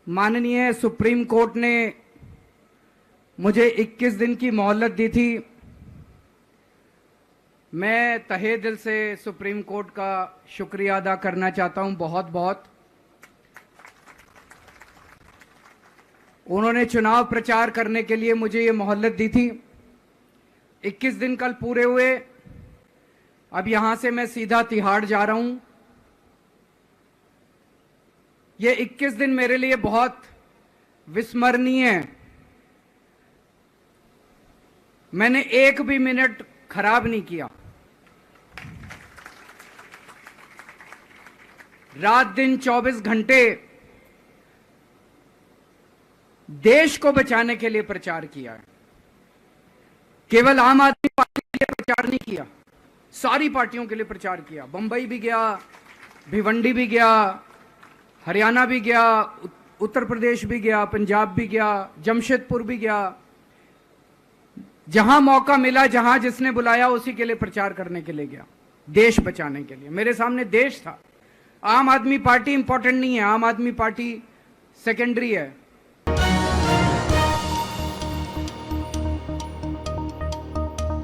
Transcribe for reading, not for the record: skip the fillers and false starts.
माननीय supreme court ने मुझे 21 दिन की मोहलत दी थी। मैं तहे दिल से सुप्रीम कोर्ट का शुक्रिया अदा करना चाहता हूं, बहुत बहुत। उन्होंने चुनाव प्रचार करने के लिए मुझे ये मोहलत दी थी। 21 दिन कल पूरे हुए। अब यहां से मैं सीधा तिहाड़ जा रहा हूं। ये 21 दिन मेरे लिए बहुत विस्मरणीय है। मैंने एक भी मिनट खराब नहीं किया। रात दिन 24 घंटे देश को बचाने के लिए प्रचार किया है। केवल आम आदमी पार्टी के लिए प्रचार नहीं किया, सारी पार्टियों के लिए प्रचार किया। बंबई भी गया, भिवंडी भी गया, हरियाणा भी गया, उत्तर प्रदेश भी गया, पंजाब भी गया, जमशेदपुर भी गया। जहां मौका मिला, जहां जिसने बुलाया, उसी के लिए प्रचार करने के लिए गया, देश बचाने के लिए। मेरे सामने देश था। आम आदमी पार्टी इंपॉर्टेंट नहीं है, आम आदमी पार्टी सेकेंडरी है।